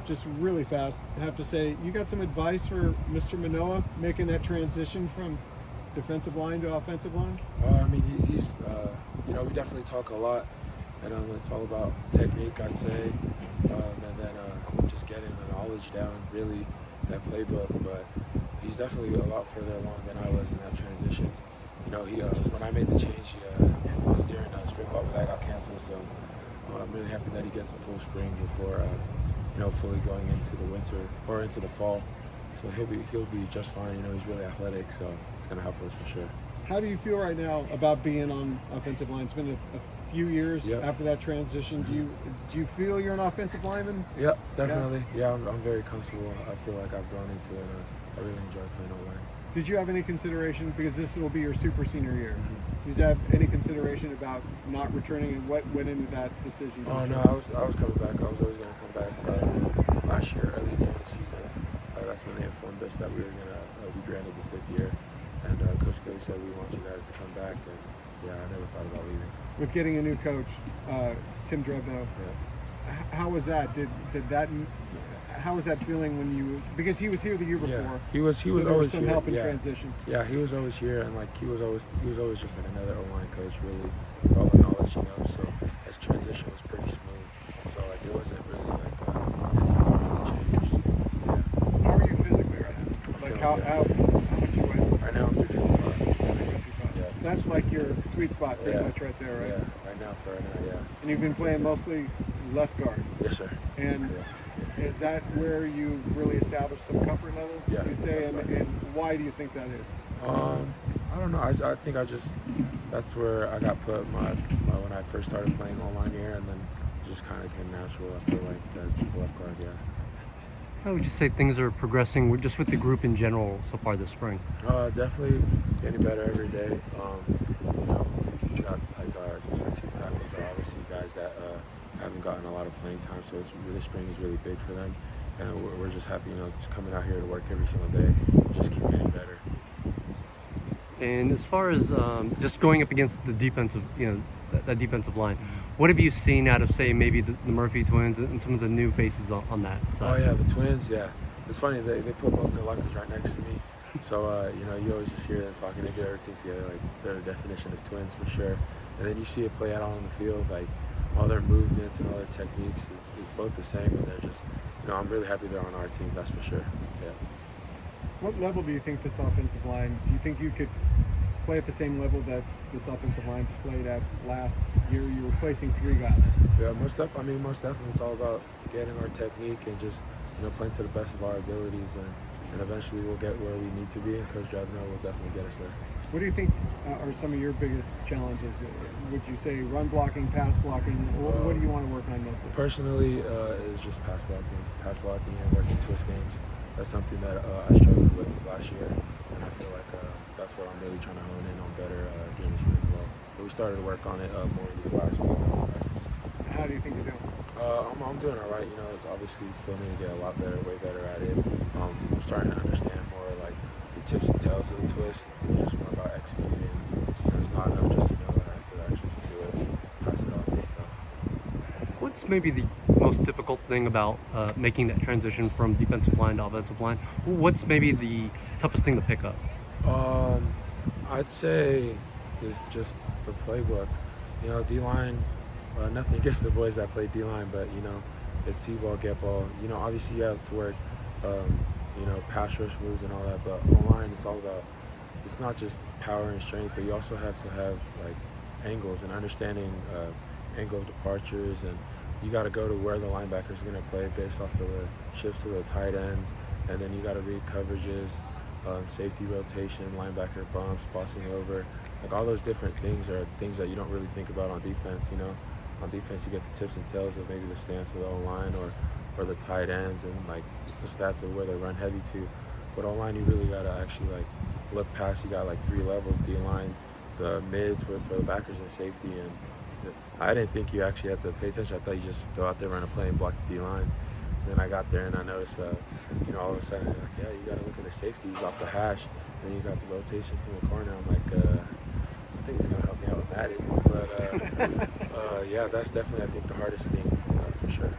Just really fast, I have to say, you got some advice for Mr. Manoa making that transition from defensive line to offensive line? I mean, he's, we definitely talk a lot, and it's all about technique, I'd say, and then just getting the knowledge down, really, that playbook. But he's definitely a lot further along than I was in that transition. When I made the change, it was during spring ball, but that got canceled, so I'm really happy that he gets a full spring before fully going into the winter or into the fall. So he'll be just fine. He's really athletic, so it's going to help us for sure. How do you feel right now about being on offensive line? It's been a few years after that transition. Do you feel you're an offensive lineman? Yep, definitely. Yeah, I'm very comfortable. I feel like I've grown into it. I really enjoy playing O-line. Did you have any consideration, because this will be your super senior year, did you have any consideration about not returning, and what went into that decision? Oh no, I was coming back. I was always going to come back. Last year, early during the season, that's when they informed us that we were going to be granted the 5th year. And Coach Kelly said, we want you guys to come back. And yeah, I never thought about leaving. With getting a new coach, Tim Drebno, how was that? How was that feeling when you, because he was here the year before? Yeah, he was so there always was some here. help in transition. Yeah, he was always here, and he was always just like another O-line coach, really, with all the knowledge, So his transition was pretty smooth. So it wasn't really anything really changed. So, yeah. How are you physically right now? How much you weigh? Right now I'm 355. Yeah. So that's like your sweet spot, pretty much right there, right? Yeah, right now, yeah. And you've been playing mostly left guard. Yes, sir. And is that where you've really established some comfort level? Yeah. You say, and why do you think that is? I don't know. I think that's where I got put when I first started playing O-line here, and then it just kind of came natural. I feel like as left guard, yeah. How would you say things are progressing just with the group in general so far this spring? Definitely getting better every day. We got our 2 tackles are obviously guys that haven't gotten a lot of playing time, so this spring is really big for them, and we're just happy, just coming out here to work every single day, just keep getting better. And as far as just going up against the defensive, that defensive line, what have you seen out of, say, maybe the Murphy twins and some of the new faces on that side? Oh yeah, the twins, yeah. It's funny, they put both their lockers right next to me. So, you always just hear them talking, they get everything together, they're the definition of twins for sure. And then you see it play out on the field, all their movements and all their techniques is both the same, and they're just, I'm really happy they're on our team, that's for sure, yeah. What level do you think this offensive line, do you think you could play at the same level that this offensive line played at last year? You were replacing 3 guys. Yeah, most definitely it's all about getting our technique and just, playing to the best of our abilities, and eventually we'll get where we need to be, and Coach Drebno will definitely get us there. What do you think are some of your biggest challenges? Would you say run blocking, pass blocking? What do you want to work on mostly? Personally, is just pass blocking and working twist games. That's something that I struggled with last year, and I feel like that's what I'm really trying to hone in on better during this spring ball. But we started to work on it more in these last few practices. How do you think you're doing? I'm doing all right. It's obviously still need to get a lot better, way better at it. I'm starting to understand more the tips and tails of the twist. It's just more about executing. It's not enough just to know that I have to actually just do it, pass it off and stuff. What's maybe the most difficult thing about making that transition from defensive line to offensive line? What's maybe the toughest thing to pick up? I'd say is just the playbook. D-line, nothing against the boys that play D-line, but, it's see ball, get ball. Obviously you have to work, pass rush moves and all that, but online it's all about, it's not just power and strength, but you also have to have, angles and understanding angle of departures, and you got to go to where the linebacker's going to play based off of the shifts to the tight ends, and then you got to read coverages, safety rotation, linebacker bumps, bossing over. All those different things are things that you don't really think about on defense. On defense you get the tips and tails of maybe the stance of the O-line or the tight ends and the stats of where they run heavy to. But O-line you really got to actually look past. You got 3 levels: D-line, the mids for the backers, and safety. And I didn't think you actually had to pay attention. I thought you just go out there, run a play, and block the D-line. And then I got there and I noticed, all of a sudden, you got to look at the safeties off the hash. And then you got the rotation from the corner. I'm I think it's going to help me out with Maddie. But, yeah, that's definitely, I think, the hardest thing for sure.